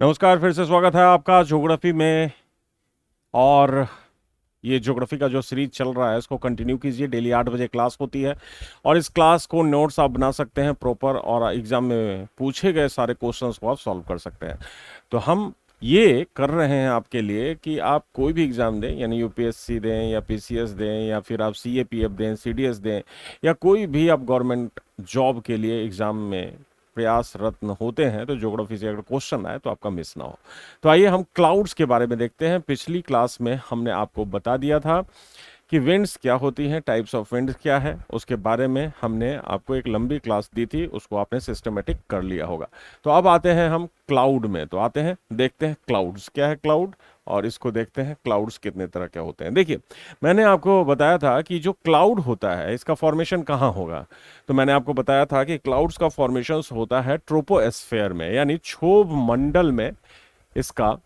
नमस्कार, फिर से स्वागत है आपका ज्योग्राफी में। और ये ज्योग्राफी का जो सीरीज चल रहा है इसको कंटिन्यू कीजिए। डेली 8 बजे क्लास होती है और इस क्लास को नोट्स आप बना सकते हैं प्रॉपर, और एग्जाम में पूछे गए सारे क्वेश्चंस को आप सॉल्व कर सकते हैं। तो हम ये कर रहे हैं आपके लिए कि आप कोई भी एग्जाम दें, यानी यूपीएससी दें या पीसीएस दें या फिर आप सीएपीएफ दें, सीडीएस दें, या कोई भी आप गवर्नमेंट जॉब के लिए एग्जाम में प्रयासरत होते हैं, तो ज्योग्राफी से अगर क्वेश्चन आए तो आपका मिस ना हो। तो आइए हम क्लाउड्स के बारे में देखते हैं। पिछली क्लास में हमने आपको बता दिया था कि विंड्स क्या होती हैं, टाइप्स ऑफ विंड्स क्या है, उसके बारे में हमने आपको एक लंबी क्लास दी थी, उसको आपने सिस्टमेटिक कर लिया होगा। तो अब आते हैं हम क्लाउड में। तो आते हैं, देखते हैं क्लाउड्स क्या है क्लाउड, और इसको देखते हैं क्लाउड्स कितने तरह के होते हैं। देखिए, मैंने आपको बताया था कि जो क्लाउड होता है इसका फॉर्मेशन कहाँ होगा। तो मैंने आपको बताया था कि क्लाउड्स का फॉर्मेशन होता है ट्रोपोस्फेयर में, यानी क्षोभ मंडल में इसका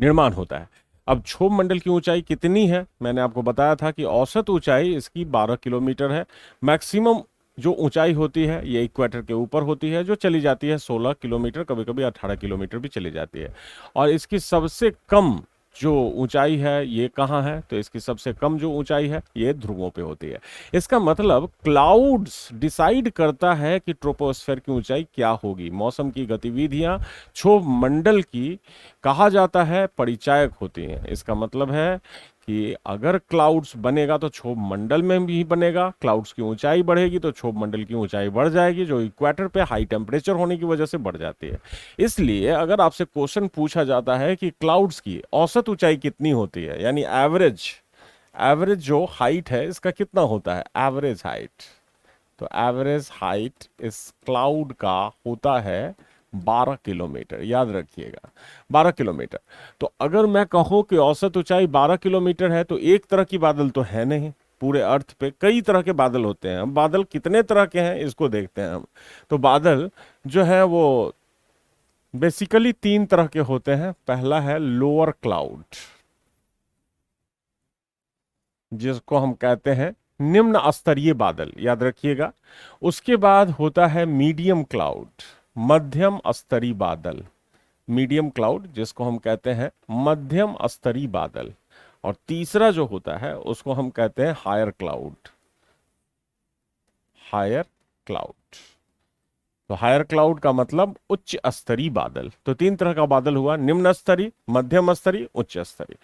निर्माण होता है। अब क्षोभ मंडल की ऊंचाई कितनी है, मैंने आपको बताया था कि औसत ऊंचाई इसकी 12 किलोमीटर है। मैक्सिमम जो ऊंचाई होती है ये इक्वेटर के ऊपर होती है, जो चली जाती है 16 किलोमीटर, कभी कभी 18 किलोमीटर भी चली जाती है। और इसकी सबसे कम जो ऊंचाई है ये कहाँ है, तो इसकी सबसे कम जो ऊंचाई है ये ध्रुवों पे होती है। इसका मतलब क्लाउड्स डिसाइड करता है कि ट्रोपोस्फेयर की ऊंचाई क्या होगी। मौसम की गतिविधियां क्षोभ मंडल की कहा जाता है परिचायक होती हैं। इसका मतलब है कि अगर क्लाउड्स बनेगा तो क्षोभ मंडल में भी बनेगा, क्लाउड्स की ऊंचाई बढ़ेगी तो क्षोभ मंडल की ऊंचाई बढ़ जाएगी, जो इक्वेटर पे हाई टेम्परेचर होने की वजह से बढ़ जाती है। इसलिए अगर आपसे क्वेश्चन पूछा जाता है कि क्लाउड्स की औसत ऊंचाई कितनी होती है, यानी एवरेज एवरेज जो हाइट है इसका कितना होता है, एवरेज हाइट, तो एवरेज हाइट इस क्लाउड का होता है 12 किलोमीटर। याद रखिएगा, 12 किलोमीटर। तो अगर मैं कहूं कि औसत ऊंचाई 12 किलोमीटर है, तो एक तरह की बादल तो है नहीं, पूरे अर्थ पे कई तरह के बादल होते हैं। हम बादल कितने तरह के हैं इसको देखते हैं हम। तो बादल जो है वो बेसिकली 3 तरह के होते हैं। पहला है लोअर क्लाउड, जिसको हम कहते हैं निम्न स्तरीय बादल, याद रखिएगा। उसके बाद होता है मीडियम क्लाउड, मध्यम स्तरीय बादल, मीडियम क्लाउड जिसको हम कहते हैं मध्यम स्तरीय बादल। और तीसरा जो होता है उसको हम कहते हैं हायर क्लाउड, हायर क्लाउड। तो हायर क्लाउड का मतलब उच्च स्तरीय बादल। तो 3 तरह का बादल हुआ, निम्न स्तरीय, मध्यम स्तरीय, उच्च स्तरीय।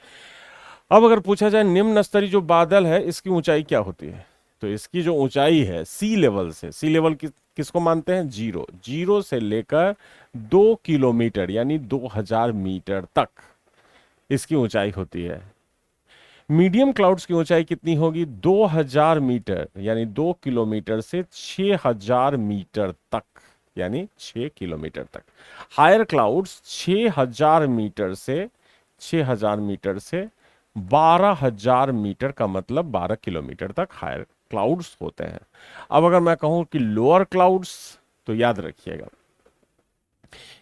अब अगर पूछा जाए निम्न स्तरीय जो बादल है इसकी ऊंचाई क्या होती है, तो इसकी जो ऊंचाई है सी लेवल से, सी लेवल किसको मानते हैं, जीरो, जीरो से लेकर 2 किलोमीटर यानी 2000 मीटर तक इसकी ऊंचाई होती है। मीडियम क्लाउड्स की ऊंचाई कितनी होगी, 2000 मीटर यानी 2 किलोमीटर से 6000 मीटर तक, यानी 6 किलोमीटर तक। हायर क्लाउड्स 6000 मीटर से 6000 मीटर से 12000 मीटर, का मतलब 12 किलोमीटर तक हायर क्लाउड्स होते हैं। अब अगर मैं कहूं कि लोअर क्लाउड्स, तो याद रखिएगा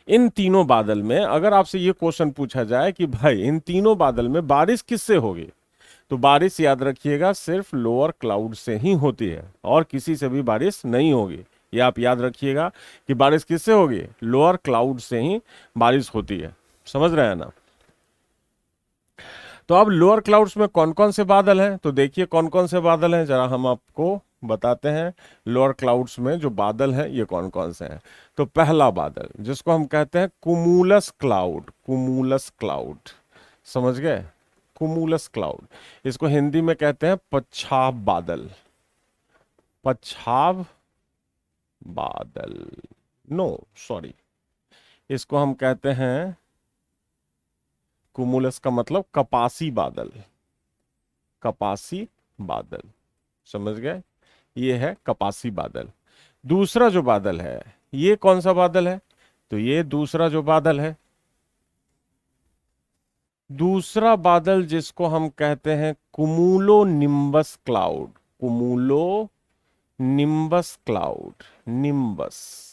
इन तीनों बादल में अगर आपसे ये क्वेश्चन पूछा जाए कि भाई इन तीनों बादल में बारिश किससे होगी, तो बारिश याद रखिएगा सिर्फ लोअर क्लाउड से ही होती है और किसी से भी बारिश नहीं होगी। ये आप याद रखिएगा कि बारिश किससे होगी, लोअर क्लाउड से ही बारिश होती है। समझ रहे हैं ना। तो अब लोअर क्लाउड्स में कौन कौन से बादल हैं, तो देखिए कौन कौन से बादल हैं जरा हम आपको बताते हैं। लोअर क्लाउड्स में जो बादल हैं ये कौन कौन से हैं। तो पहला बादल जिसको हम कहते हैं कुमुलस क्लाउड, कुमुलस क्लाउड, समझ गए, कुमुलस क्लाउड। इसको हिंदी में कहते हैं पच्छाव बादल, पच्छाव बादल, नो सॉरी, इसको हम कहते हैं, कुमुलस का मतलब कपासी बादल, कपासी बादल, समझ गए, ये है कपासी बादल। दूसरा जो बादल है ये कौन सा बादल है, तो ये दूसरा जो बादल है, दूसरा बादल जिसको हम कहते हैं cumulonimbus cloud, cumulonimbus cloud, nimbus,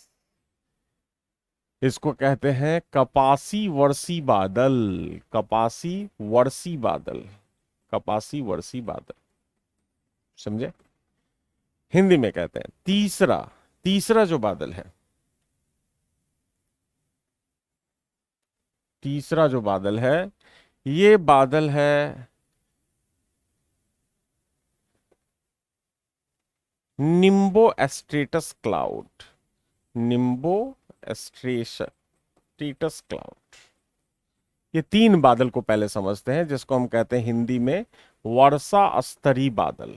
इसको कहते हैं कपासी वर्षी बादल, कपासी वर्षी बादल, कपासी वर्षी बादल, समझे, हिंदी में कहते हैं। तीसरा, तीसरा जो बादल है तीसरा जो बादल है, ये बादल है निम्बो एस्ट्रेटस क्लाउड। निम्बो एस्ट्रेटस क्लाउड। ये तीन बादल को पहले समझते हैं, जिसको हम कहते हैं हिंदी में वर्षा स्तरी बादल।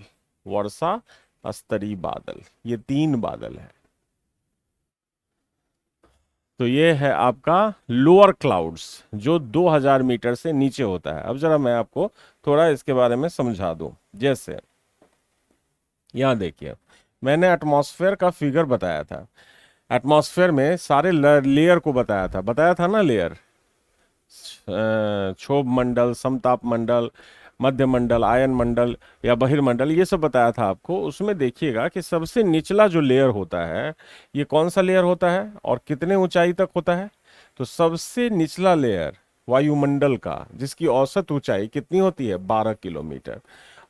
वर्षा स्तरी बादल, ये तीन बादल है। तो ये है आपका लोअर क्लाउड्स, जो 2000 मीटर से नीचे होता है। अब जरा मैं आपको थोड़ा इसके बारे में समझा दूं। जैसे यहां देखिए, मैंने एटमॉस्फेयर का फिगर बताया था। एटमॉस्फेयर में सारे लेयर को बताया था ना, लेयर, क्षोभ मंडल, समताप मंडल, मध्य मंडल, आयन मंडल या बहिर्मंडल, ये सब बताया था आपको। उसमें देखिएगा कि सबसे निचला जो लेयर होता है, ये कौन सा लेयर होता है और कितने ऊंचाई तक होता है। तो सबसे निचला लेयर वायुमंडल का, जिसकी औसत ऊंचाई कितनी होती है, 12 किलोमीटर।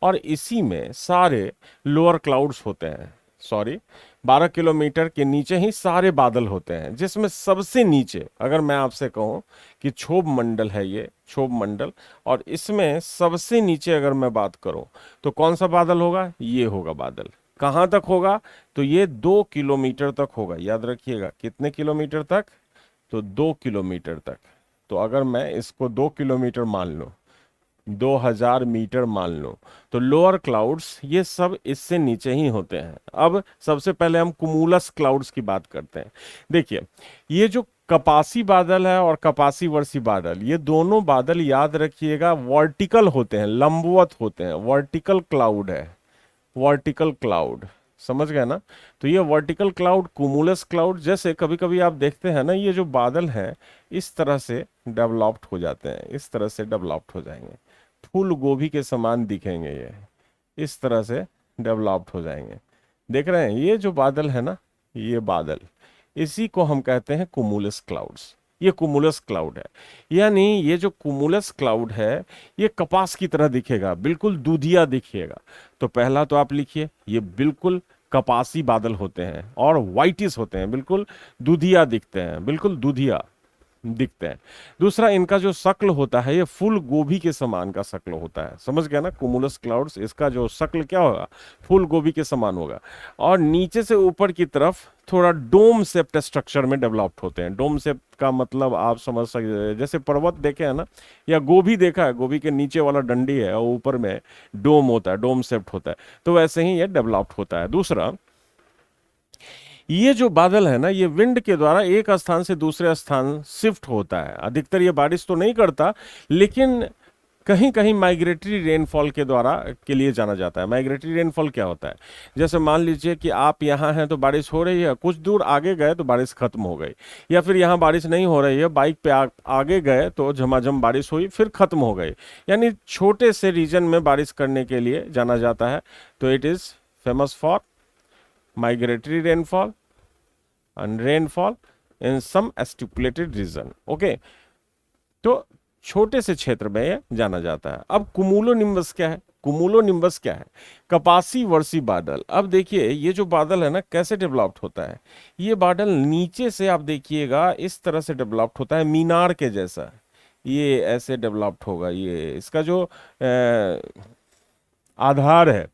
और इसी में सारे लोअर क्लाउड्स होते हैं। सॉरी, 12 किलोमीटर के नीचे ही सारे बादल होते हैं, जिसमें सबसे नीचे अगर मैं आपसे कहूं कि क्षोभ मंडल है, ये क्षोभ मंडल, और इसमें सबसे नीचे अगर मैं बात करूं तो कौन सा बादल होगा, ये होगा बादल। कहां तक होगा, तो ये 2 किलोमीटर तक होगा। याद रखिएगा, कितने किलोमीटर तक, तो 2 किलोमीटर तक। तो अगर मैं इसको 2 किलोमीटर मान लूं, 2000 मीटर मान लो, तो लोअर क्लाउड्स ये सब इससे नीचे ही होते हैं। अब सबसे पहले हम कुमुलस क्लाउड्स की बात करते हैं। देखिए, ये जो कपासी बादल है और कपासी वर्षी बादल, ये दोनों बादल याद रखिएगा वर्टिकल होते हैं, लंबवत होते हैं। वर्टिकल क्लाउड है, वर्टिकल क्लाउड, समझ गए ना। तो ये वर्टिकल क्लाउड, कुमुलस क्लाउड, जैसे कभी कभी आप देखते हैं ना, ये जो बादल हैं इस तरह से डेवलप्ड हो जाते हैं, इस तरह से डेवलप्ड हो जाएंगे, फूल गोभी के समान दिखेंगे, ये इस तरह से डेवलप्ड हो जाएंगे। देख रहे हैं, ये जो बादल है ना, ये बादल, इसी को हम कहते हैं कुमुलस क्लाउड्स। ये कुमुलस क्लाउड है। यानी ये जो कुमुलस क्लाउड है, ये कपास की तरह दिखेगा, बिल्कुल दूधिया दिखेगा। तो पहला तो आप लिखिए, ये बिल्कुल कपासी बादल होते हैं और व्हाइटिश होते हैं, बिल्कुल दूधिया दिखते हैं, बिल्कुल दूधिया दिखते हैं। दूसरा, इनका जो शक्ल होता है, ये फूल गोभी के समान का शक्ल होता है। समझ गया ना, कुमुलस क्लाउड्स, इसका जो शक्ल क्या होगा, फूल गोभी के समान होगा। और नीचे से ऊपर की तरफ थोड़ा डोम शेप्ड स्ट्रक्चर में डेवलप्ड होते हैं। डोम शेप का मतलब आप समझ सकते, जैसे पर्वत देखे हैं ना, या गोभी देखा है, गोभी के नीचे वाला डंडी है और ऊपर में डोम होता है, डोम शेप्ड होता है, तो वैसे ही ये डेवलप्ड होता है। दूसरा, ये जो बादल है ना, ये विंड के द्वारा एक स्थान से दूसरे स्थान शिफ्ट होता है। अधिकतर ये बारिश तो नहीं करता, लेकिन कहीं कहीं माइग्रेटरी रेनफॉल के द्वारा के लिए जाना जाता है। माइग्रेटरी रेनफॉल क्या होता है, जैसे मान लीजिए कि आप यहाँ हैं तो बारिश हो रही है, कुछ दूर आगे गए तो बारिश खत्म हो गई, या फिर यहाँ बारिश नहीं हो रही है, बाइक पे आगे गए तो झमाझम बारिश हुई, फिर खत्म हो गई। यानी छोटे से रीजन में बारिश करने के लिए जाना जाता है। तो it is famous for migratory rainfall and rainfall in some stipulated region। Okay, तो छोटे से क्षेत्र में ये जाना जाता है। अब कुमुलोनिम्बस क्या है, कुमुलोनिम्बस क्या है, कपासी वर्षी बादल। अब देखिए, ये जो बादल है ना, कैसे डेवलप्ड होता है, ये बादल नीचे से आप देखिएगा इस तरह से डेवलप्ड होता है, मीनार के जैसा, ये ऐसे डेवलप्ड होगा। ये इसका जो आधार है,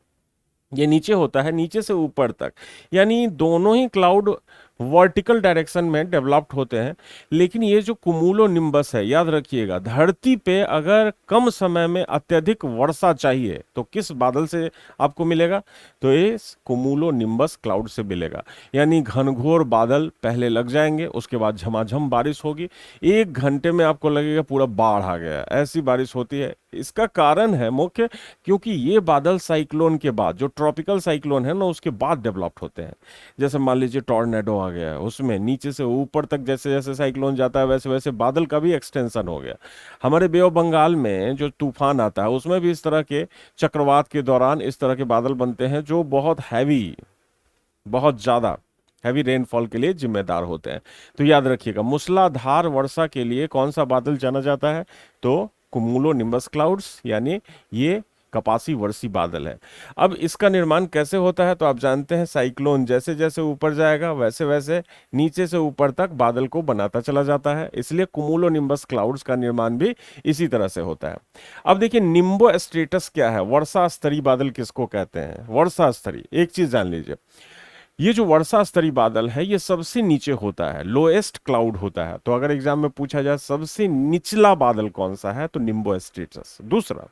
ये नीचे होता है, नीचे से ऊपर तक। यानी दोनों ही क्लाउड वर्टिकल डायरेक्शन में डेवलप्ड होते हैं। लेकिन ये जो कुमुलो निम्बस है, याद रखिएगा, धरती पे अगर कम समय में अत्यधिक वर्षा चाहिए तो किस बादल से आपको मिलेगा, तो ये कुमुलो निम्बस क्लाउड से मिलेगा। यानी घनघोर बादल पहले लग जाएंगे, उसके बाद झमाझम बारिश होगी, 1 घंटे में आपको लगेगा पूरा बाढ़ आ गया, ऐसी बारिश होती है। इसका कारण है मुख्य, क्योंकि ये बादल साइक्लोन के बाद, जो ट्रॉपिकल साइक्लोन है ना, उसके बाद डेवलप्ड होते हैं। जैसे मान लीजिए टॉर्नेडो आ गया, उसमें नीचे से ऊपर तक जैसे जैसे साइक्लोन जाता है, वैसे वैसे बादल का भी एक्सटेंशन हो गया। हमारे बे ऑफ बंगाल में जो तूफान आता है, उसमें भी इस तरह के चक्रवात के दौरान इस तरह के बादल बनते हैं, जो बहुत हैवी, बहुत ज्यादा हैवी रेनफॉल के लिए जिम्मेदार होते हैं। तो याद रखिएगा, मूसलाधार वर्षा के लिए कौन सा बादल जाना जाता है, तो कुमुलो निम्बस क्लाउड्स, यानी ये कपासी वर्षी बादल है। अब इसका निर्माण कैसे होता है तो आप जानते हैं, साइक्लोन जैसे जैसे ऊपर जाएगा वैसे वैसे नीचे से ऊपर तक बादल को बनाता चला जाता है, इसलिए कुमुलोनिम्बस क्लाउड्स का निर्माण भी इसी तरह से होता है। अब देखिए निम्बो स्टेटस क्या है, वर्षा स्तरीय बादल किसको कहते हैं? वर्षा स्तरीय, एक चीज जान लीजिए, ये जो वर्षा स्तरीय बादल है ये सबसे नीचे होता है, लोएस्ट क्लाउड होता है। तो अगर एग्जाम में पूछा जाए सबसे निचला बादल कौन सा है तो निम्बो स्टेटस। दूसरा,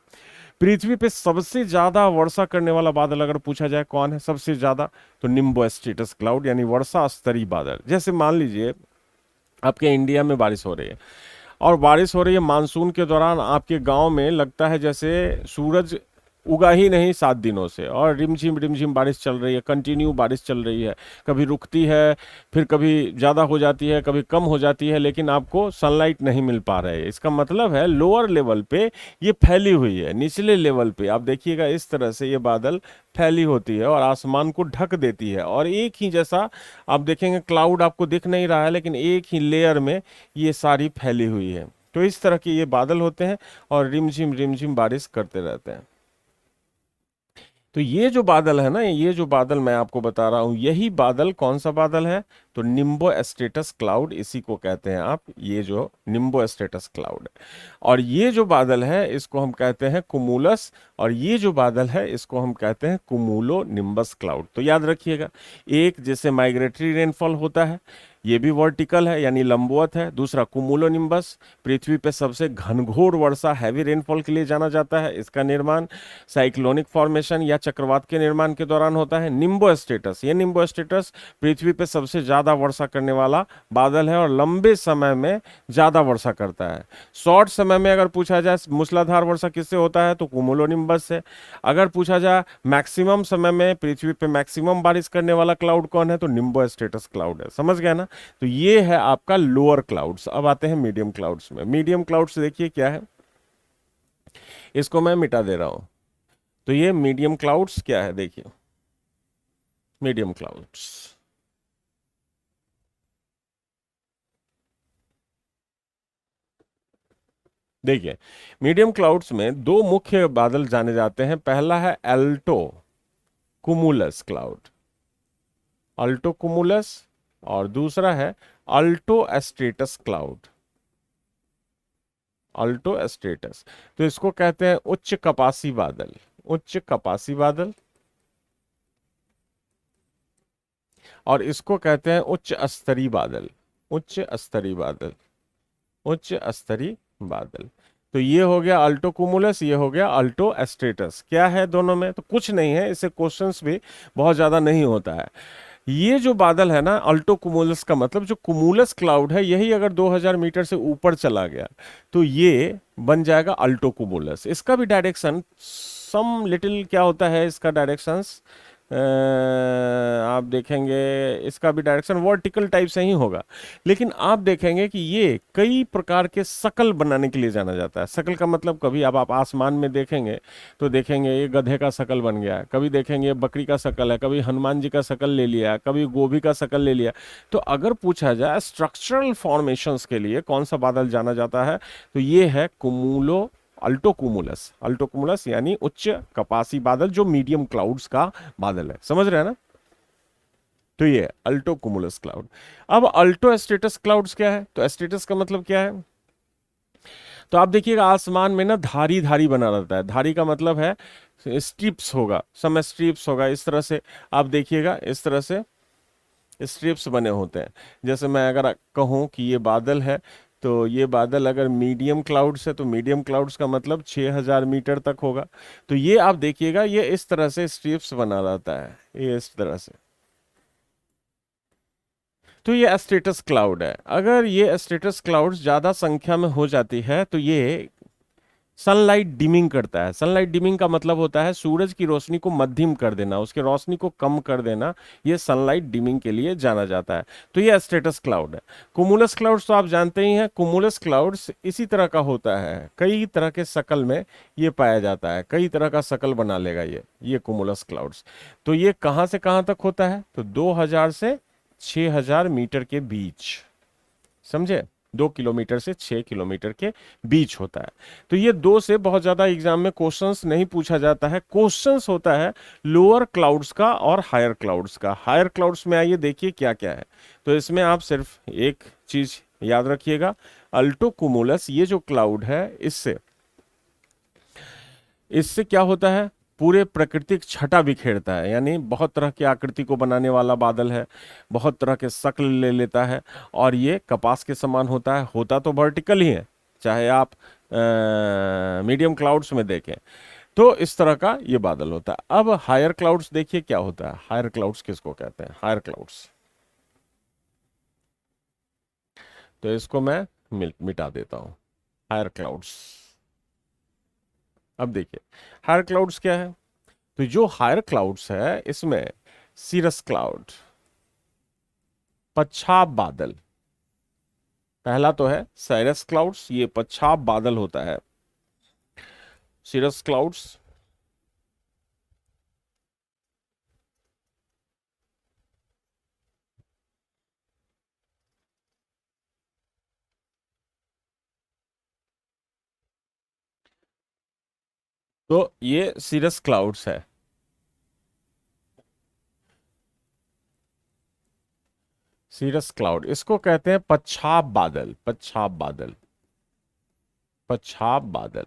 पृथ्वी पे सबसे ज्यादा वर्षा करने वाला बादल अगर पूछा जाए कौन है सबसे ज्यादा, तो निम्बो स्टेटस क्लाउड यानी वर्षा स्तरीय बादल। जैसे मान लीजिए आपके इंडिया में बारिश हो रही है और बारिश हो रही है मानसून के दौरान, आपके गांव में लगता है जैसे सूरज उगा ही नहीं 7 दिनों से, और रिमझिम बारिश चल रही है, कंटिन्यू बारिश चल रही है, कभी रुकती है, फिर कभी ज़्यादा हो जाती है, कभी कम हो जाती है, लेकिन आपको सनलाइट नहीं मिल पा रहा है। इसका मतलब है लोअर लेवल पे ये फैली हुई है, निचले लेवल पे आप देखिएगा इस तरह से ये बादल फैली होती है और आसमान को ढक देती है, और एक ही जैसा आप देखेंगे क्लाउड आपको दिख नहीं रहा है लेकिन एक ही लेयर में ये सारी फैली हुई है। तो इस तरह के ये बादल होते हैं और रिमझिम बारिश करते रहते हैं। तो ये जो बादल है ना, ये जो बादल मैं आपको बता रहा हूं, यही बादल कौन सा बादल है तो निम्बो स्टेटस क्लाउड, इसी को कहते हैं आप, ये जो निम्बो स्टेटस क्लाउड है। और ये जो बादल है इसको हम कहते हैं कुमुलस, और ये जो बादल है इसको हम कहते हैं कुमुलो निम्बस क्लाउड। तो याद रखिएगा, एक जैसे माइग्रेटरी रेनफॉल होता है, ये भी वर्टिकल है यानी लंबवत है। दूसरा कुमुलोनिम्बस, पृथ्वी पे सबसे घनघोर वर्षा हैवी रेनफॉल के लिए जाना जाता है, इसका निर्माण साइक्लोनिक फॉर्मेशन या चक्रवात के निर्माण के दौरान होता है। निम्बो स्टेटस, ये निम्बो स्टेटस पृथ्वी पे सबसे ज्यादा वर्षा करने वाला बादल है और लंबे समय में ज्यादा वर्षा करता है। शॉर्ट समय में अगर पूछा जाए मूसलाधार वर्षा किससे होता है तो कुमुलोनिम्बस से। अगर पूछा जाए मैक्सिमम समय में पृथ्वी पे मैक्सिमम बारिश करने वाला क्लाउड कौन है तो निम्बो स्टेटस क्लाउड है। समझ गया ना? तो ये है आपका लोअर क्लाउड्स। अब आते हैं मीडियम क्लाउड्स में। मीडियम क्लाउड्स देखिए क्या है, इसको मैं मिटा दे रहा हूं। तो ये मीडियम क्लाउड्स क्या है, देखिए मीडियम क्लाउड्स, देखिए मीडियम क्लाउड्स में दो मुख्य बादल जाने जाते हैं। पहला है एल्टो कुमुलस क्लाउड, अल्टो कुमुलस, और दूसरा है अल्टो स्ट्रेटस क्लाउड, अल्टो स्ट्रेटस। तो इसको कहते हैं उच्च कपासी बादल, उच्च कपासी बादल, और इसको कहते हैं उच्च स्तरीय बादल, उच्च स्तरीय बादल, उच्च स्तरीय बादल। तो ये हो गया अल्टो कुमुलस, ये हो गया अल्टो स्ट्रेटस। क्या है दोनों में तो कुछ नहीं है, इससे क्वेश्चंस भी बहुत ज्यादा नहीं होता है। ये जो बादल है ना अल्टो कुमुलस का मतलब जो कुमुलस क्लाउड है, यही अगर 2000 मीटर से ऊपर चला गया तो ये बन जाएगा अल्टो कुमुलस। इसका भी डायरेक्शन सम लिटिल क्या होता है, इसका डायरेक्शंस आप देखेंगे इसका भी डायरेक्शन वर्टिकल टाइप से ही होगा, लेकिन आप देखेंगे कि ये कई प्रकार के शकल बनाने के लिए जाना जाता है। शकल का मतलब कभी अब आप आसमान में देखेंगे तो देखेंगे ये गधे का शकल बन गया है, कभी देखेंगे बकरी का शकल है, कभी हनुमान जी का शकल ले लिया, कभी गोभी का शकल ले लिया। तो अगर पूछा जाए स्ट्रक्चरल फॉर्मेशंस के लिए कौन सा बादल जाना जाता है तो ये है कुमुलो अल्टो कुमुलस, अल्टो कुमुलस यानी उच्च कपासी बादल जो मीडियम क्लाउड्स का बादल है। समझ रहे हैं ना? तो ये अल्टो कुमुलस क्लाउड। अब अल्टो स्टेटस क्लाउड्स क्या है तो स्टेटस का मतलब क्या है, तो आप देखिएगा आसमान में ना धारी धारी बना रहता है। धारी का मतलब है स्ट्रिप्स होगा, सम स्ट्रिप्स होगा, इस तरह से आप देखिएगा, इस तरह से स्ट्रिप्स बने होते हैं। जैसे मैं अगर कहूं कि ये बादल है तो ये बादल अगर मीडियम क्लाउड्स है तो मीडियम क्लाउड्स का मतलब 6000 मीटर तक होगा। तो ये आप देखिएगा ये इस तरह से स्ट्रिप्स बना रहता है, ये इस तरह से। तो ये स्टेटस क्लाउड है। अगर ये स्टेटस क्लाउड ज्यादा संख्या में हो जाती है तो ये सनलाइट डिमिंग करता है। सनलाइट डिमिंग का मतलब होता है सूरज की रोशनी को मध्यम कर देना, उसके रोशनी को कम कर देना, ये सनलाइट डिमिंग के लिए जाना जाता है। तो ये स्टेटस क्लाउड है। कुमुलस क्लाउड्स तो आप जानते ही हैं, कुमुलस क्लाउड्स इसी तरह का होता है, कई तरह के शकल में ये पाया जाता है, कई तरह का शकल बना लेगा ये कुमुलस क्लाउड्स। तो ये कहां से कहां तक होता है तो 2000 से 6000 मीटर के बीच, समझे? 2 किलोमीटर से 6 किलोमीटर के बीच होता है। तो ये दो से बहुत ज्यादा एग्जाम में क्वेश्चंस नहीं पूछा जाता है। क्वेश्चंस होता है लोअर क्लाउड्स का और हायर क्लाउड्स का। हायर क्लाउड्स में आइए देखिए क्या क्या है। तो इसमें आप सिर्फ एक चीज याद रखिएगा, अल्टो कुमुलस ये जो क्लाउड है, इससे इससे क्या होता है, पूरे प्राकृतिक छटा बिखेरता है, यानी बहुत तरह की आकृति को बनाने वाला बादल है, बहुत तरह के शक्ल ले लेता है, और ये कपास के समान होता है। होता तो वर्टिकल ही है, चाहे आप मीडियम क्लाउड्स में देखें तो इस तरह का ये बादल होता है। अब हायर क्लाउड्स देखिए क्या होता है। हायर क्लाउड्स किसको कहते हैं? हायर क्लाउड्स, तो इसको मैं मिटा देता हूं, हायर क्लाउड्स। अब देखिए हायर क्लाउड्स क्या है। तो जो हायर क्लाउड्स है इसमें सीरस क्लाउड, पच्छाब बादल, पहला तो है साइरस क्लाउड्स, ये पच्छाब बादल होता है। सीरस क्लाउड्स, तो ये सीरस क्लाउड्स है। सीरस क्लाउड, इसको कहते हैं पच्छाब बादल। पच्छाब बादल, पच्छाब बादल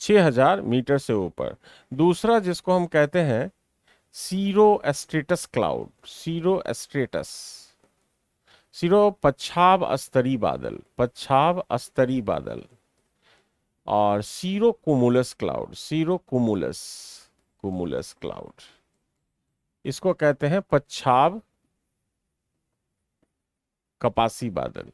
6000 मीटर से ऊपर। दूसरा जिसको हम कहते हैं सीरो एस्ट्रेटस क्लाउड, सीरो एस्ट्रेटस, सीरो पच्छाब अस्तरी बादल, पच्छाब अस्तरी बादल। और सीरो कुमुलस क्लाउड, सीरो कुमुलस, कुमुलस क्लाउड, इसको कहते हैं पच्छाब कपासी बादल,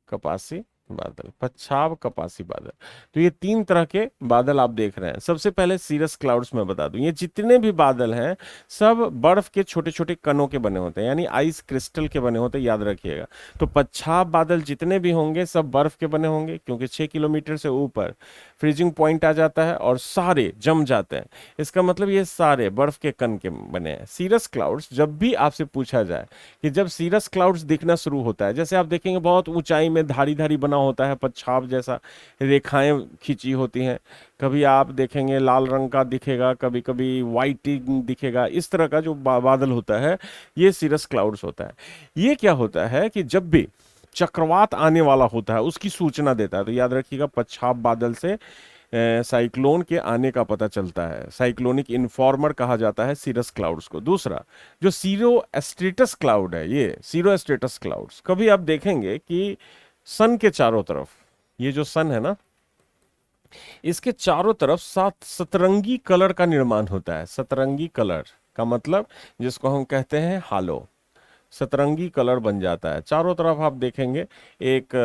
कपासी बादल, पच्छाब कपासी बादल। तो ये तीन तरह के बादल आप देख रहे हैं। सबसे पहले सीरस क्लाउड्स में बता दूं, ये जितने भी बादल हैं सब बर्फ के छोटे छोटे कणों के बने होते हैं, यानी आइस क्रिस्टल के बने होते हैं, याद रखिएगा। तो पच्छाब बादल जितने भी होंगे सब बर्फ के बने होंगे, क्योंकि 6 किलोमीटर से ऊपर फ्रीजिंग पॉइंट आ जाता है और सारे जम जाते हैं। इसका मतलब ये सारे बर्फ के कण के बने हैं। सीरस क्लाउड्स, जब भी आपसे पूछा जाए कि जब सीरस क्लाउड्स दिखना शुरू होता है, जैसे आप देखेंगे बहुत ऊंचाई में धारी धारी बना होता है, पच्छाब जैसा रेखाएं खींची होती हैं, कभी आप देखेंगे लाल रंग का दिखेगा, कभी कभी व्हाइटिंग दिखेगा, इस तरह का जो बादल होता है ये सीरस क्लाउड्स होता है। ये क्या होता है कि जब भी चक्रवात आने वाला होता है उसकी सूचना देता है। तो याद रखिएगा पच्छाब बादल से साइक्लोन के आने का पता चलता है। साइक्लोनिक इन्फॉर्मर कहा जाता है सीरस क्लाउड्स को। दूसरा जो सीरो एस्ट्रेटस क्लाउड है, ये सीरो एस्ट्रेटस क्लाउड्स, कभी आप देखेंगे कि सन के चारों तरफ, ये जो सन है ना, इसके चारों तरफ सात सतरंगी कलर का निर्माण होता है। सतरंगी कलर का मतलब जिसको हम कहते हैं हालो, सतरंगी कलर बन जाता है। चारों तरफ आप देखेंगे एक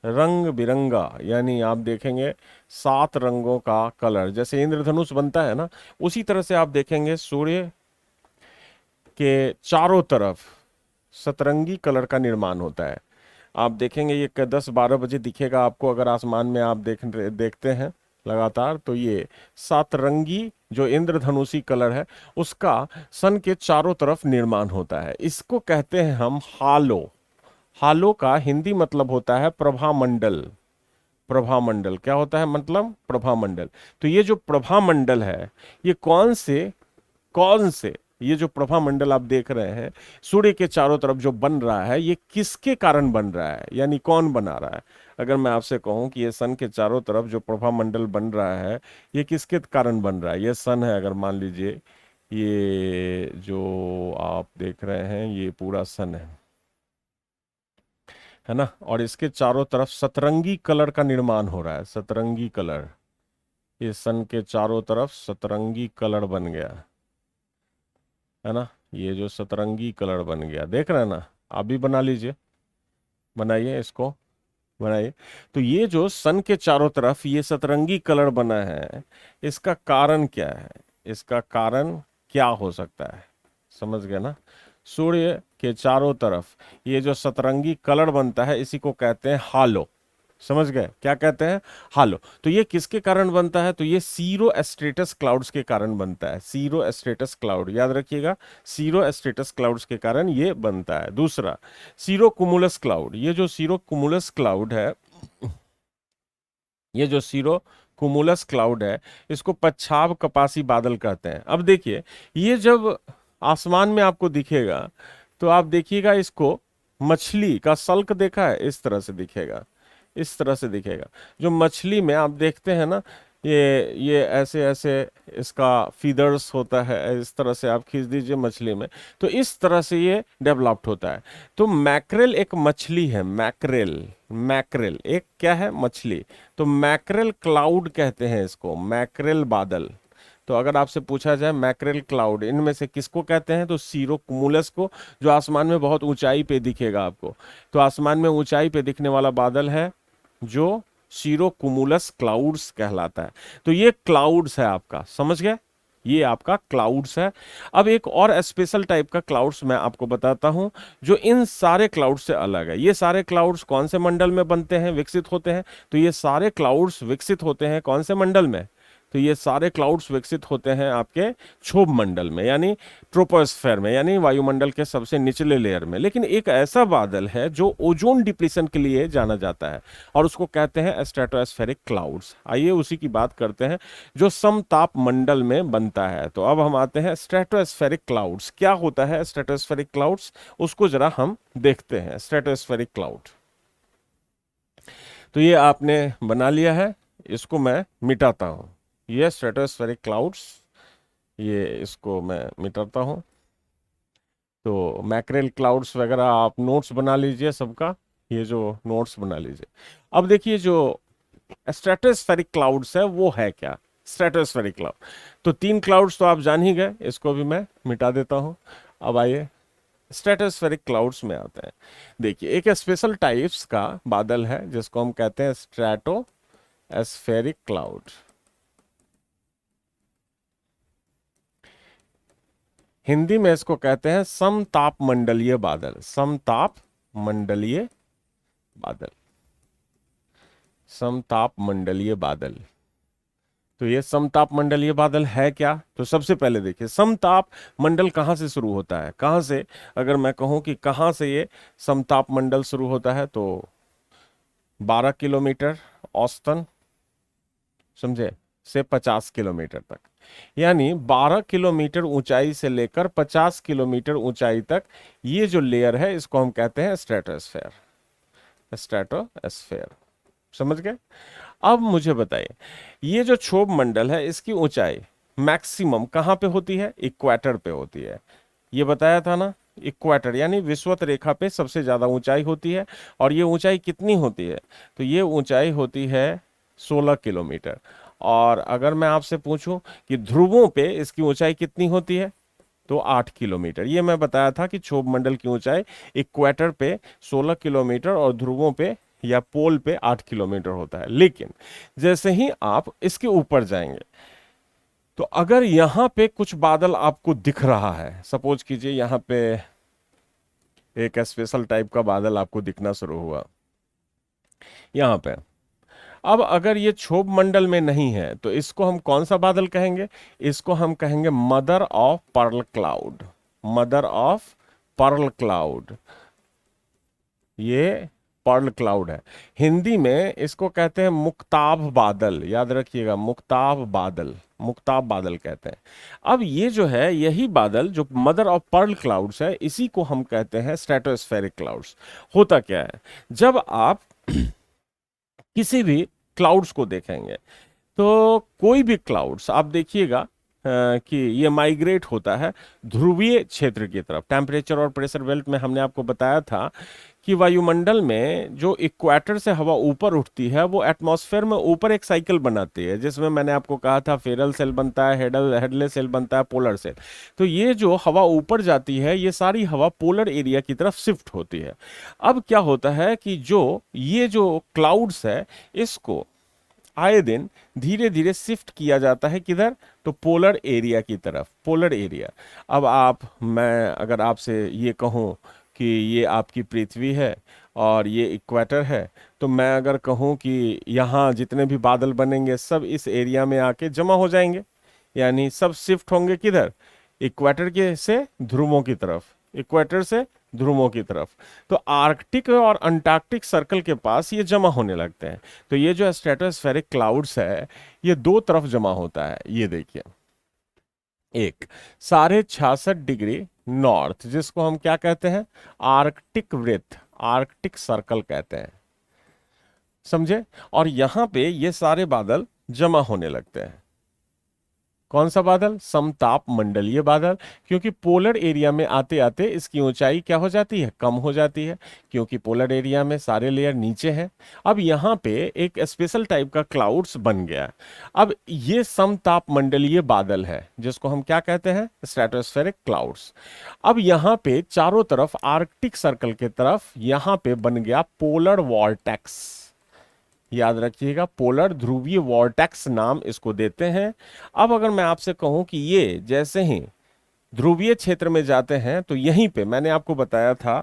रंग बिरंगा, यानी आप देखेंगे 7 रंगों का कलर, जैसे इंद्रधनुष बनता है ना, उसी तरह से आप देखेंगे सूर्य के चारों तरफ सतरंगी कलर का निर्माण होता है। आप देखेंगे ये 10-12 बजे दिखेगा आपको, अगर आसमान में आप देखते हैं लगातार, तो ये 7 रंगी जो इंद्रधनुषी कलर है उसका सन के चारों तरफ निर्माण होता है। इसको कहते हैं हम हालो। हालो का हिंदी मतलब होता है प्रभामंडल। प्रभामंडल क्या होता है मतलब? प्रभामंडल। तो ये जो प्रभामंडल है ये कौन से ये जो प्रभामंडल आप देख रहे हैं सूर्य के चारों तरफ जो बन रहा है, ये किसके कारण बन रहा है, यानी कौन बना रहा है? अगर मैं आपसे कहूं कि ये सन के चारों तरफ जो प्रभामंडल बन रहा है ये किसके कारण बन रहा है? ये सन है, अगर मान लीजिए ये जो आप देख रहे हैं ये पूरा सन है ना, और इसके चारों तरफ सतरंगी कलर का निर्माण हो रहा है। सतरंगी कलर, ये सन के चारों तरफ सतरंगी कलर बन गया है ना, ये जो सतरंगी कलर बन गया, देख रहे हैं ना? आप भी बना लीजिए, बनाइए इसको, बनाइए। तो ये जो सन के चारों तरफ ये सतरंगी कलर बना है, इसका कारण क्या है? इसका कारण क्या हो सकता है? समझ गए ना? सूर्य के चारों तरफ ये जो सतरंगी कलर बनता है इसी को कहते हैं हालो, समझ गए क्या कहते हैं, हालो। तो ये किसके कारण बनता है, तो ये सीरो स्ट्रेटस क्लाउड्स के कारण बनता है, सीरो स्ट्रेटस क्लाउड, याद रखिएगा, सीरो स्ट्रेटस क्लाउड्स के कारण ये बनता है। दूसरा सीरो कुमुलस क्लाउड, ये जो सीरो कुमुलस क्लाउड है, ये जो सीरो कुमुलस क्लाउड है, इसको पच्छाव कपासी बादल कहते हैं। अब देखिए, ये जब आसमान में आपको दिखेगा तो आप देखिएगा इसको, मछली का सल्क देखा है, इस तरह से दिखेगा, इस तरह से दिखेगा। जो मछली में आप देखते हैं ना, ये ऐसे ऐसे इसका फीदर्स होता है, इस तरह से आप खींच दीजिए मछली में, तो इस तरह से ये डेवलप्ड होता है। तो मैक्रेल एक मछली है, मैक्रेल, मैक्रेल एक क्या है, मछली। तो मैक्रेल क्लाउड कहते हैं इसको, मैक्रेल बादल। तो अगर आपसे पूछा जाए मैक्रेल क्लाउड इनमें से किसको कहते हैं, तो सीरो कुमुलस को, जो आसमान में बहुत ऊंचाई पे दिखेगा आपको। तो आसमान में ऊंचाई पे दिखने वाला बादल है जो सीरो कुमुलस क्लाउड्स कहलाता है। तो ये क्लाउड्स है आपका, समझ गए, ये आपका क्लाउड्स है। अब एक और स्पेशल टाइप का क्लाउड्स मैं आपको बताता हूं, जो इन सारे क्लाउड्स से अलग है। ये सारे क्लाउड्स कौन से मंडल में बनते हैं, विकसित होते हैं, तो ये सारे क्लाउड्स विकसित होते हैं कौन से मंडल में, तो ये सारे क्लाउड्स विकसित होते हैं आपके क्षोभ मंडल में, यानी ट्रोपोस्फेयर में, यानी वायुमंडल के सबसे निचले लेयर में। लेकिन एक ऐसा बादल है जो ओजोन डिप्लीशन के लिए जाना जाता है, और उसको कहते हैं स्ट्रेटोस्फेरिक क्लाउड्स। आइए उसी की बात करते हैं, जो समताप मंडल में बनता है। तो अब हम आते हैं स्ट्रेटोस्फेरिक क्लाउड्स। क्या होता है स्ट्रेटोस्फेरिक क्लाउड्स, उसको जरा हम देखते हैं। स्ट्रेटोस्फेरिक क्लाउड, तो ये आपने बना लिया है, इसको मैं मिटाता हूं। ये स्ट्रेटोस्फेरिक क्लाउड्स, ये इसको मैं मिटाता हूं। तो मैक्रेल क्लाउड्स वगैरह आप नोट्स बना लीजिए सबका, ये जो नोट्स बना लीजिए। अब देखिए जो स्ट्रेटोस्फेरिक क्लाउड्स है वो है क्या, स्ट्रेटोस्फेरिक क्लाउड। तो तीन क्लाउड्स तो आप जान ही गए, इसको भी मैं मिटा देता हूं। अब आइए स्ट्रेटोस्फेरिक क्लाउड्स में आते हैं। देखिए एक स्पेशल टाइप्स का बादल है जिसको हम कहते हैं स्ट्रेटोस्फेरिक क्लाउड। हिंदी में इसको कहते हैं समताप मंडलीय बादल, समताप मंडलीय बादल, समताप मंडलीय बादल। तो ये समताप मंडलीय बादल है क्या, तो सबसे पहले देखिए समताप मंडल कहां से शुरू होता है, कहां से, अगर मैं कहूं कि कहां से ये समताप मंडल शुरू होता है, तो 12 किलोमीटर औसतन, समझे, से 50 किलोमीटर तक, यानी 12 किलोमीटर ऊंचाई से लेकर 50 किलोमीटर ऊंचाई तक ये जो लेयर है इसको हम कहते हैं स्ट्रेटोस्फेयर, स्ट्रेटोस्फेयर, समझ गए। अब मुझे बताइए, ये जो क्षोभ मंडल है इसकी ऊंचाई मैक्सिमम कहां पे होती है, इक्वेटर पे होती है। ये बताया था ना, इक्वेटर यानी विषुवत रेखा पे सबसे ज्यादा ऊंचाई होती है। और ये ऊंचाई कितनी होती है, तो ये ऊंचाई होती है 16 किलोमीटर। और अगर मैं आपसे पूछूं कि ध्रुवों पे इसकी ऊंचाई कितनी होती है, तो 8 किलोमीटर। ये मैं बताया था कि क्षोभ मंडल की ऊंचाई इक्वेटर पे 16 किलोमीटर और ध्रुवों पे या पोल पे 8 किलोमीटर होता है। लेकिन जैसे ही आप इसके ऊपर जाएंगे, तो अगर यहां पे कुछ बादल आपको दिख रहा है, सपोज कीजिए यहां पे एक स्पेशल टाइप का बादल आपको दिखना शुरू हुआ यहां पे, अब अगर ये क्षोभ मंडल में नहीं है तो इसको हम कौन सा बादल कहेंगे, इसको हम कहेंगे mother of pearl cloud, mother of pearl cloud. ये पर्ल क्लाउड है। हिंदी में इसको कहते हैं मुक्ताभ बादल, याद रखिएगा, मुक्ताभ बादल, मुक्ताभ बादल कहते हैं। अब ये जो है, यही बादल जो मदर ऑफ पर्ल क्लाउड्स है, इसी को हम कहते हैं स्ट्रेटोस्फेरिक क्लाउड्स। होता क्या है, जब आप किसी भी क्लाउड्स को देखेंगे, तो कोई भी क्लाउड्स आप देखिएगा कि ये माइग्रेट होता है ध्रुवीय क्षेत्र की तरफ। टेम्परेचर और प्रेशर बेल्ट में हमने आपको बताया था कि वायुमंडल में जो इक्वेटर से हवा ऊपर उठती है वो एटमॉस्फेयर में ऊपर एक साइकिल बनाती है, जिसमें मैंने आपको कहा था फेरल सेल बनता है, हेडले सेल बनता है, पोलर सेल। तो ये जो हवा ऊपर जाती है, ये सारी हवा पोलर एरिया की तरफ शिफ्ट होती है। अब क्या होता है कि ये जो क्लाउड्स है, इसको आए दिन धीरे धीरे शिफ्ट किया जाता है, किधर, तो पोलर एरिया की तरफ, पोलर एरिया। अब मैं अगर आपसे ये कहूं कि ये आपकी पृथ्वी है और ये इक्वेटर है, तो मैं अगर कहूँ कि यहाँ जितने भी बादल बनेंगे सब इस एरिया में आके जमा हो जाएंगे, यानी सब शिफ्ट होंगे किधर, इक्वेटर के से ध्रुवों की तरफ, इक्वेटर से ध्रुवों की तरफ। तो आर्कटिक और अंटार्कटिक सर्कल के पास ये जमा होने लगते हैं। तो ये जो स्ट्रेटोस्फेरिक क्लाउड्स है ये दो तरफ जमा होता है। ये देखिए, एक 66.5 डिग्री नॉर्थ, जिसको हम क्या कहते हैं, आर्कटिक वृत्त, आर्कटिक सर्कल कहते हैं, समझे। और यहां पे ये सारे बादल जमा होने लगते हैं। कौन सा बादल, समताप मंडलीय बादल, क्योंकि पोलर एरिया में आते आते इसकी ऊंचाई क्या हो जाती है, कम हो जाती है, क्योंकि पोलर एरिया में सारे लेयर नीचे हैं। अब यहाँ पे एक स्पेशल टाइप का क्लाउड्स बन गया। अब ये समताप मंडलीय बादल है जिसको हम क्या कहते हैं, स्ट्रेटोस्फेरिक क्लाउड्स। अब यहाँ पे चारों तरफ आर्कटिक सर्कल के तरफ यहाँ पे बन गया पोलर वॉर्टेक्स। याद रखिएगा, पोलर ध्रुवीय वॉर्टेक्स नाम इसको देते हैं। अब अगर मैं आपसे कहूं कि ये जैसे ही ध्रुवीय क्षेत्र में जाते हैं तो यहीं पे मैंने आपको बताया था,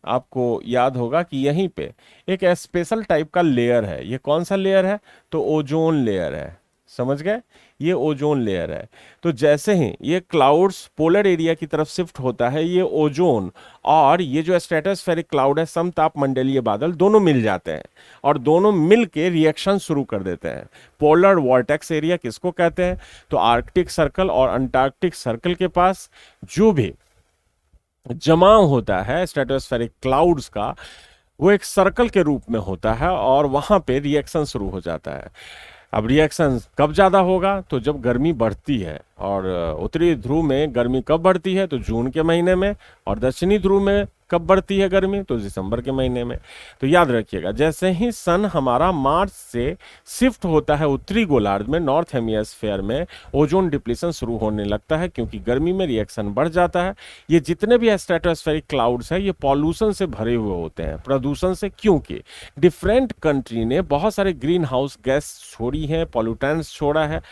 आपको याद होगा कि यहीं पे एक स्पेशल टाइप का लेयर है। ये कौन सा लेयर है, तो ओजोन लेयर है, समझ गए, ये ओजोन लेयर है। तो जैसे ही ये क्लाउड्स पोलर एरिया की तरफ शिफ्ट होता है, ये ओजोन और ये जो स्ट्रेटोस्फेरिक क्लाउड है, समताप मंडलीय बादल, दोनों मिल जाते हैं और दोनों मिल के रिएक्शन शुरू कर देते हैं। पोलर वॉर्टेक्स एरिया किसको कहते हैं, तो आर्कटिक सर्कल और अंटार्कटिक सर्कल के पास जो भी जमाव होता है स्ट्रेटोस्फेरिक क्लाउड्स का, वो एक सर्कल के रूप में होता है और वहां पे रिएक्शन शुरू हो जाता है। अब रिएक्शन कब ज्यादा होगा, तो जब गर्मी बढ़ती है। और उत्तरी ध्रुव में गर्मी कब बढ़ती है, तो जून के महीने में, और दक्षिणी ध्रुव में कब बढ़ती है गर्मी, तो दिसंबर के महीने में। तो याद रखिएगा, जैसे ही सन हमारा मार्च से शिफ्ट होता है उत्तरी गोलार्ध में, नॉर्थ हेमिस्फीयर में, ओजोन डिप्लीशन शुरू होने लगता है, क्योंकि गर्मी में रिएक्शन बढ़ जाता है। ये जितने भी स्ट्रेटोस्फेरिक क्लाउड्स हैं ये पॉल्यूशन से भरे हुए होते हैं, प्रदूषण से, क्योंकि डिफरेंट कंट्री ने बहुत सारे ग्रीन हाउस गैस छोड़ी है, पॉल्यूटेंट्स छोड़ा है,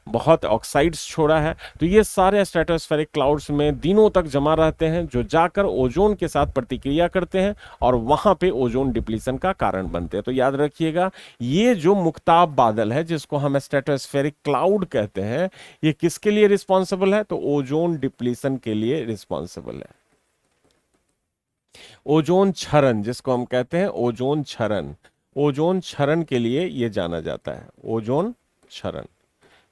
बहुत ऑक्साइड्स छोड़ा है। तो ये सारे स्ट्रेटोस्फेरिक क्लाउड्स में दिनों तक जमा रहते हैं, जो जाकर ओजोन के साथ प्रतिक्रिया करते हैं और वहां पे ओजोन डिप्लीशन का कारण बनते हैं। तो याद रखिएगा, ये जो मुक्ताब बादल है जिसको हम स्ट्रेटोस्फेरिक क्लाउड कहते हैं, ये किसके लिए रिस्पॉन्सिबल है, तो ओजोन डिप्लीशन के लिए रिस्पॉन्सिबल है। ओजोन क्षरण जिसको हम कहते हैं, ओजोन क्षरण, ओजोन क्षरण के लिए ये जाना जाता है, ओजोन क्षरण।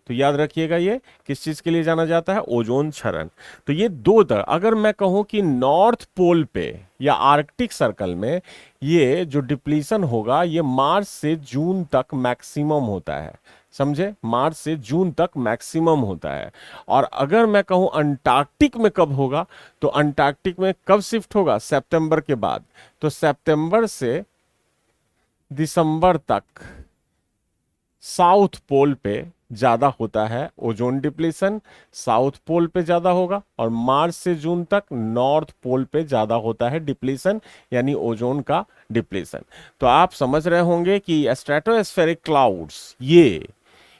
तो याद रखिएगा, ये किस चीज के लिए जाना जाता है, ओजोन क्षरण। तो ये दो तरह, अगर मैं कहूं कि नॉर्थ पोल पे या आर्कटिक सर्कल में ये जो डिप्लीशन होगा ये मार्च से जून तक मैक्सिमम होता है, समझे, मार्च से जून तक मैक्सिमम होता है। और अगर मैं कहूं अंटार्कटिक में कब होगा, तो अंटार्कटिक में कब शिफ्ट होगा, सितंबर के बाद। तो सितंबर से दिसंबर तक साउथ पोल पे ज्यादा होता है ओजोन डिप्लीशन, साउथ पोल पे ज्यादा होगा, और मार्च से जून तक नॉर्थ पोल पे ज्यादा होता है डिप्लीशन, यानी ओजोन का डिप्लीशन। तो आप समझ रहे होंगे कि स्ट्रेटोस्फेरिक क्लाउड्स ये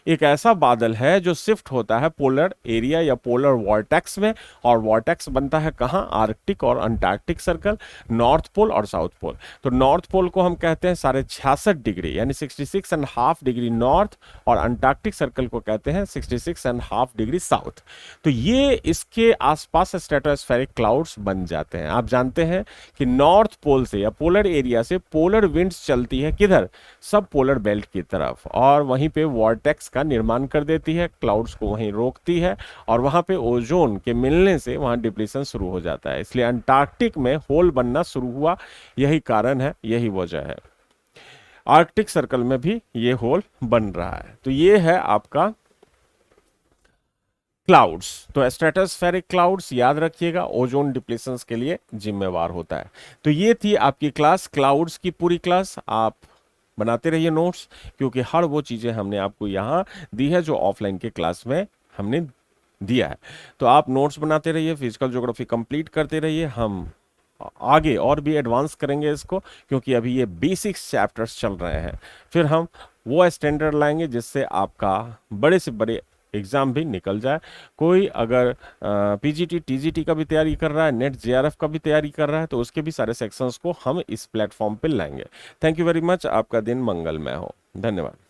एक ऐसा बादल है जो शिफ्ट होता है पोलर एरिया या पोलर वॉर्टेक्स में, और वॉर्टेक्स बनता है कहाँ, आर्कटिक और अंटार्कटिक सर्कल, नॉर्थ पोल और साउथ पोल। तो नॉर्थ पोल को हम कहते हैं 66.5 डिग्री यानी 66.5 डिग्री नॉर्थ, और अंटार्कटिक सर्कल को कहते हैं 66.5 डिग्री साउथ। तो ये इसके आसपास स्ट्रेटोस्फेरिक क्लाउड्स बन जाते हैं। आप जानते हैं कि नॉर्थ पोल से या पोलर एरिया से पोलर विंड्स चलती है किधर, सब पोलर बेल्ट की तरफ, और वहीं पे वॉर्टेक्स का निर्माण कर देती है, क्लाउड्स को वहीं रोकती है, और वहां पे ओजोन के मिलने से वहां डिप्लीशन शुरू हो जाता है। इसलिए अंटार्कटिक में होल बनना शुरू हुआ, यही कारण है, यही वजह है। आर्कटिक सर्कल में भी ये होल बन रहा है। तो ये है आपका क्लाउड्स। तो स्ट्रेटोस्फेरिक क्लाउड्स याद रखिएगा ओजोन डिप्लीशंस के लिए जिम्मेवार होता है। तो ये थी आपकी क्लास, क्लाउड्स की पूरी क्लास। आप बनाते रहिए नोट्स, क्योंकि हर वो चीजें हमने आपको यहाँ दी है जो ऑफलाइन के क्लास में हमने दिया है। तो आप नोट्स बनाते रहिए, फिजिकल ज्योग्राफी कंप्लीट करते रहिए। हम आगे और भी एडवांस करेंगे इसको, क्योंकि अभी ये बेसिक्स चैप्टर्स चल रहे हैं। फिर हम वो स्टैंडर्ड लाएंगे जिससे आपका बड़े से बड़े एग्ज़ाम भी निकल जाए। कोई अगर पीजीटी टीजीटी का भी तैयारी कर रहा है, नेट जेआरएफ का भी तैयारी कर रहा है, तो उसके भी सारे सेक्शंस को हम इस प्लेटफॉर्म पे लाएंगे। Thank you very much. आपका दिन मंगलमय हो। धन्यवाद।